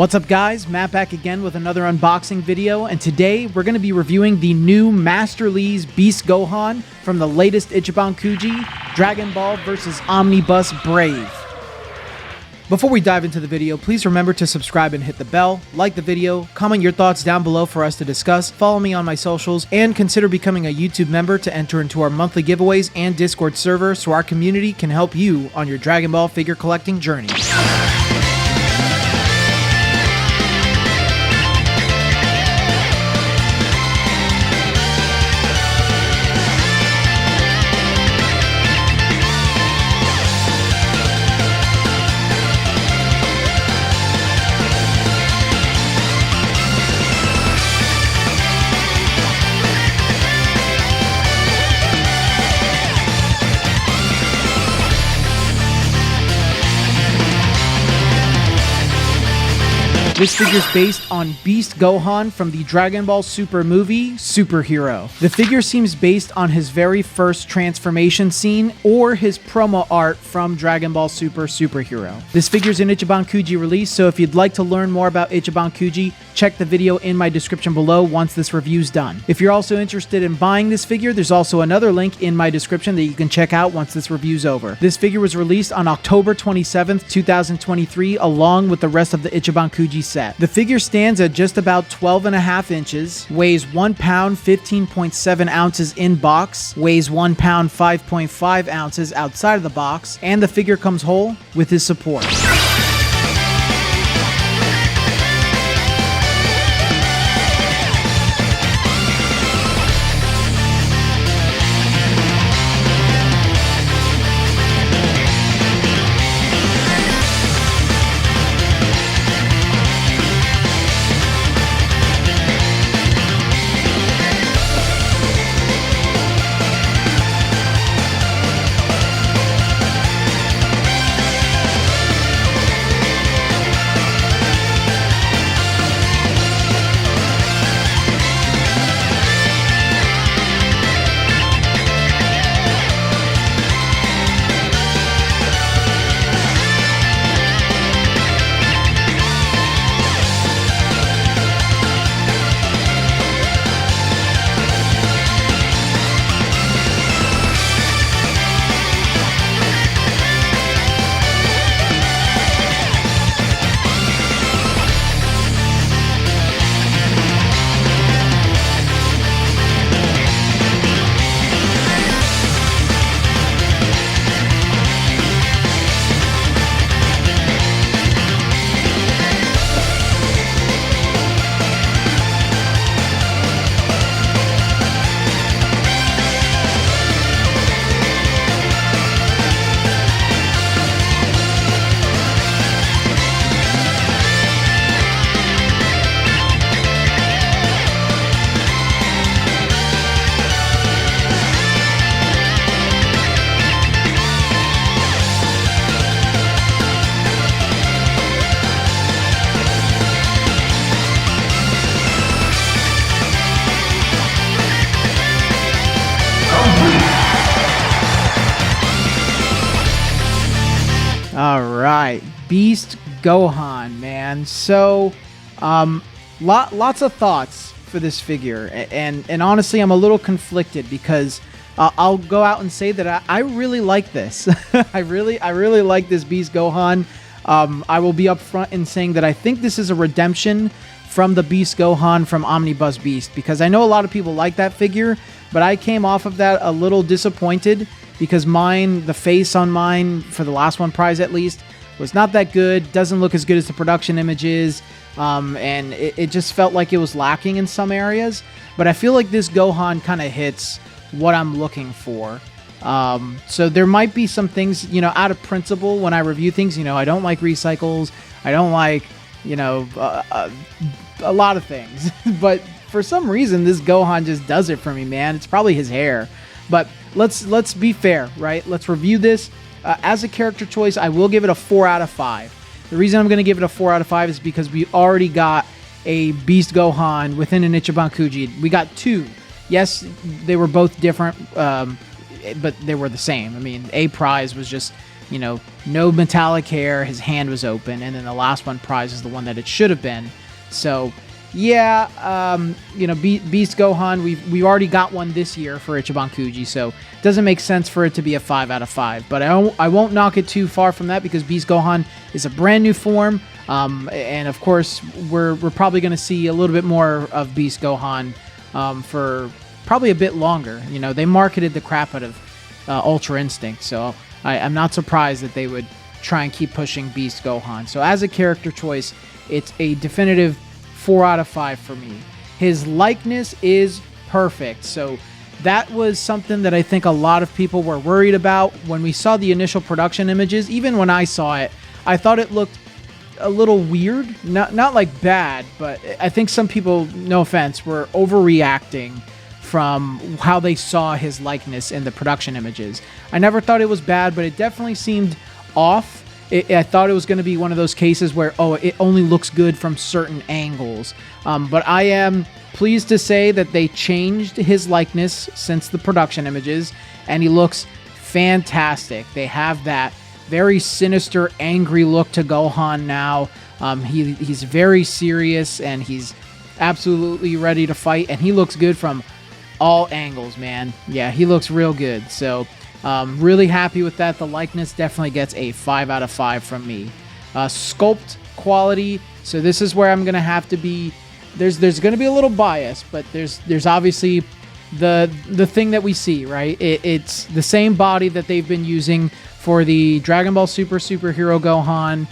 What's up guys, Matt back again with another unboxing video, and today we're going to be reviewing the new Masterlise Beast Gohan from the latest Ichiban Kuji, Dragon Ball vs. Omnibus Brave. Before we dive into the video, please remember to subscribe and hit the bell, like the video, comment your thoughts down below for us to discuss, follow me on my socials, and consider becoming a YouTube member to enter into our monthly giveaways and Discord server so our community can help you on your Dragon Ball figure collecting journey. This figure is based on Beast Gohan from the Dragon Ball Super movie, Superhero. The figure seems based on his very first transformation scene or his promo art from Dragon Ball Super Superhero. This figure is an Ichiban Kuji release, so if you'd like to learn more about Ichiban Kuji, check the video in my description below once this review's done. If you're also interested in buying this figure, there's also another link in my description that you can check out once this review's over. This figure was released on October 27th, 2023, along with the rest of the Ichiban Kuji set. The figure stands at just about 12.5 inches, weighs 1 pound 15.7 ounces in box, weighs 1 pound 5.5 ounces outside of the box, and the figure comes whole with his support. Alright, Beast Gohan, man. So, lots of thoughts for this figure, and honestly, I'm a little conflicted because I'll go out and say that I really like this. I really like this Beast Gohan. I will be upfront in saying that I think this is a redemption from the Beast Gohan from Omnibus Beast, because I know a lot of people like that figure, but I came off of that a little disappointed because the face on mine, for the last one prize at least, was not that good, doesn't look as good as the production images, and it just felt like it was lacking in some areas. But I feel like this Gohan kind of hits what I'm looking for. So there might be some things, out of principle when I review things, I don't like recycles, I don't like, a lot of things. But for some reason, this Gohan just does it for me, man. It's probably his hair. But let's be fair, right? Let's review this. As a character choice, I will give it a 4 out of 5. The reason I'm going to give it a 4 out of 5 is because we already got a Beast Gohan within an Ichiban Kuji. We got two. Yes, they were both different, but they were the same. I mean, a prize was just, no metallic hair, his hand was open, and then the last one prize is the one that it should have been. So yeah, Beast Gohan, we already got one this year for Ichiban Kuji, so it doesn't make sense for it to be a 5 out of 5. But I won't knock it too far from that, because Beast Gohan is a brand new form, and of course we're probably going to see a little bit more of Beast Gohan for probably a bit longer. They marketed the crap out of Ultra Instinct, so I'm not surprised that they would try and keep pushing Beast Gohan. So as a character choice, it's a definitive 4 out of 5 for me. His likeness is perfect. So that was something that I think a lot of people were worried about when we saw the initial production images. Even when I saw it, I thought it looked a little weird. Not like bad, but I think some people, no offense, were overreacting from how they saw his likeness in the production images. I never thought it was bad, but it definitely seemed off. I thought it was going to be one of those cases where, it only looks good from certain angles. But I am pleased to say that they changed his likeness since the production images, and he looks fantastic. They have that very sinister, angry look to Gohan now. He's very serious, and he's absolutely ready to fight, and he looks good from all angles, man. Yeah, he looks real good. So really happy with that. The likeness definitely gets a 5 out of 5 from me. Sculpt quality. So this is where I'm gonna have to be. There's gonna be a little bias, but there's obviously the thing that we see, right? It's the same body that they've been using for the Dragon Ball Super Superhero Gohan.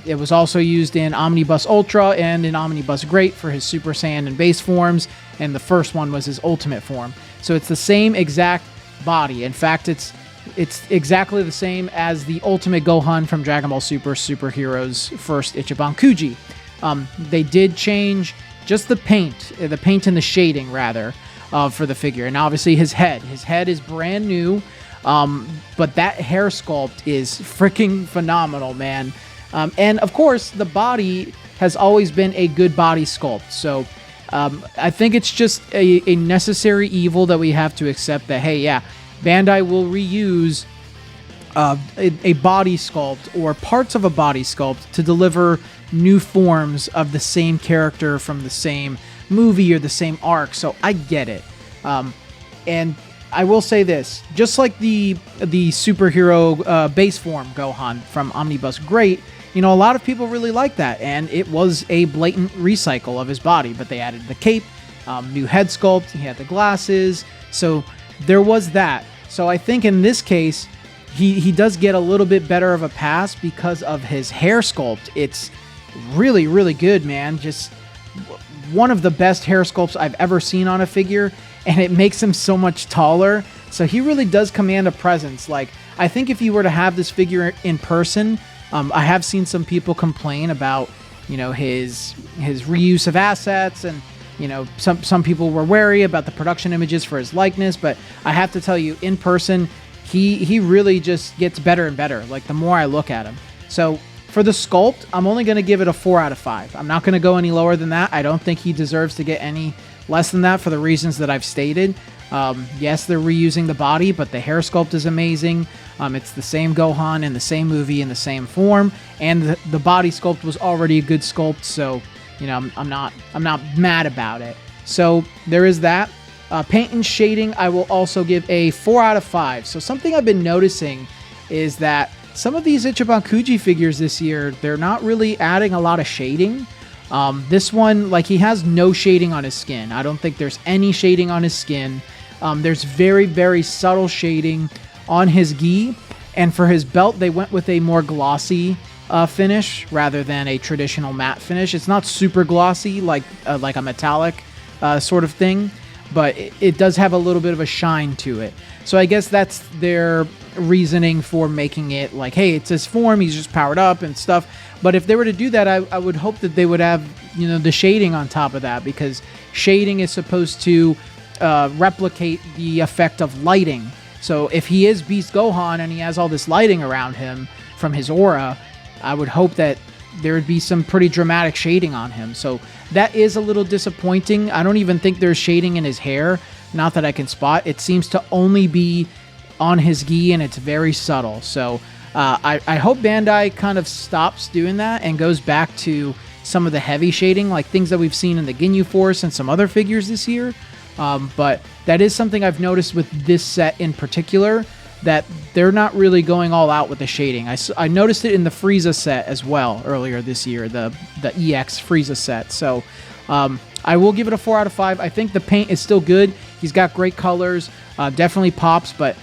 It was also used in Omnibus Ultra and in Omnibus Great for his Super Saiyan and base forms, and the first one was his ultimate form. So it's the same exact body. In fact, it's exactly the same as the Ultimate Gohan from Dragon Ball Super Superhero's first Ichiban Kuji. They did change just the paint and the shading rather for the figure, and obviously his head is brand new. But that hair sculpt is freaking phenomenal, man. And of course, the body has always been a good body sculpt. So I think it's just a necessary evil that we have to accept that, hey, yeah, Bandai will reuse a body sculpt or parts of a body sculpt to deliver new forms of the same character from the same movie or the same arc. So I get it. And I will say this, just like the superhero base form Gohan from Omnibus Great, a lot of people really like that, and it was a blatant recycle of his body, but they added the cape, new head sculpt, he had the glasses, so there was that. So I think in this case, he does get a little bit better of a pass because of his hair sculpt. It's really, really good, man. Just one of the best hair sculpts I've ever seen on a figure, and it makes him so much taller. So he really does command a presence. Like, I think if you were to have this figure in person, I have seen some people complain about, his reuse of assets, and some people were wary about the production images for his likeness. But I have to tell you, in person, he really just gets better and better. Like, the more I look at him. So for the sculpt, I'm only going to give it a 4 out of 5. I'm not going to go any lower than that. I don't think he deserves to get any less than that for the reasons that I've stated. Yes, they're reusing the body, but the hair sculpt is amazing. It's the same Gohan in the same movie in the same form, and the body sculpt was already a good sculpt. So, I'm not mad about it. So there is that. Paint and shading, I will also give a 4 out of 5. So something I've been noticing is that some of these Ichiban Kuji figures this year, they're not really adding a lot of shading. This one, like, he has no shading on his skin. I don't think there's any shading on his skin. There's very, very subtle shading on his gi, and for his belt, they went with a more glossy finish rather than a traditional matte finish. It's not super glossy like a metallic sort of thing, but it does have a little bit of a shine to it. So I guess that's their reasoning for making it like, hey, it's his form, he's just powered up and stuff. But if they were to do that, I would hope that they would have, the shading on top of that, because shading is supposed to replicate the effect of lighting. So if he is Beast Gohan and he has all this lighting around him from his aura, I would hope that there would be some pretty dramatic shading on him. So that is a little disappointing. I don't even think there's shading in his hair. Not that I can spot. It seems to only be on his gi, and it's very subtle. So I hope Bandai kind of stops doing that and goes back to some of the heavy shading, like things that we've seen in the Ginyu Force and some other figures this year. But that is something I've noticed with this set in particular, that they're not really going all out with the shading. I noticed it in the Frieza set as well earlier this year, the EX Frieza set. So I will give it a 4 out of 5. I think the paint is still good. He's got great colors, definitely pops, but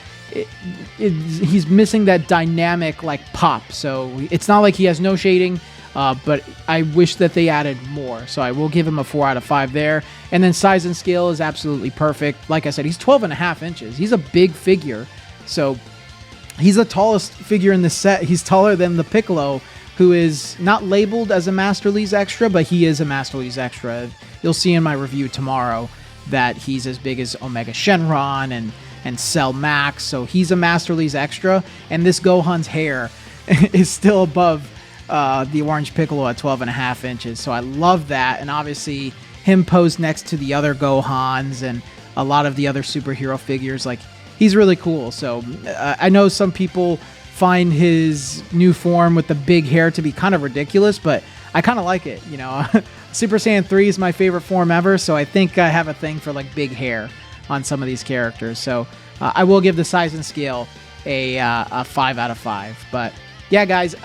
he's missing that dynamic like pop. So it's not like he has no shading, but I wish that they added more. So I will give him a 4 out of 5 there. And then size and scale is absolutely perfect. Like I said, he's 12.5 inches. He's a big figure. So he's the tallest figure in the set. He's taller than the Piccolo, who is not labeled as a Masterlise Extra, but he is a Masterlise Extra. You'll see in my review tomorrow that he's as big as Omega Shenron and Cell Max. So he's a Masterlise Extra. And this Gohan's hair is still above the Orange Piccolo at 12.5 inches. So I love that. And obviously him posed next to the other Gohans and a lot of the other superhero figures, like, he's really cool. So I know some people find his new form with the big hair to be kind of ridiculous, but I kind of like it. You know, Super Saiyan 3 is my favorite form ever, so I think I have a thing for like big hair on some of these characters. So I will give the size and scale a 5 out of 5. But yeah, guys,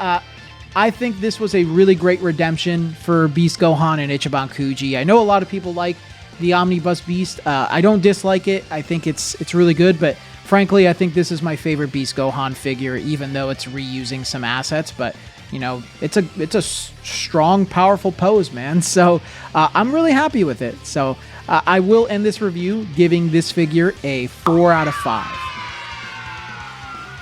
I think this was a really great redemption for Beast Gohan and Ichiban Kuji. I know a lot of people like the Omnibus Beast. I don't dislike it. I think it's really good, but frankly, I think this is my favorite Beast Gohan figure, even though it's reusing some assets. But you know, it's a strong, powerful pose, man. So I'm really happy with it. So I will end this review giving this figure a 4 out of 5.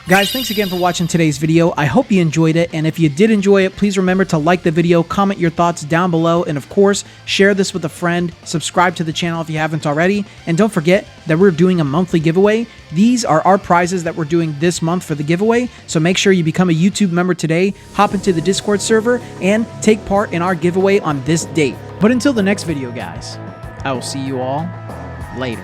Guys, thanks again for watching today's video. I hope you enjoyed it, and if you did enjoy it, please remember to like the video, comment your thoughts down below, and of course, share this with a friend, subscribe to the channel if you haven't already, and don't forget that we're doing a monthly giveaway. These are our prizes that we're doing this month for the giveaway, so make sure you become a YouTube member today, hop into the Discord server, and take part in our giveaway on this date. But until the next video, guys, I will see you all later.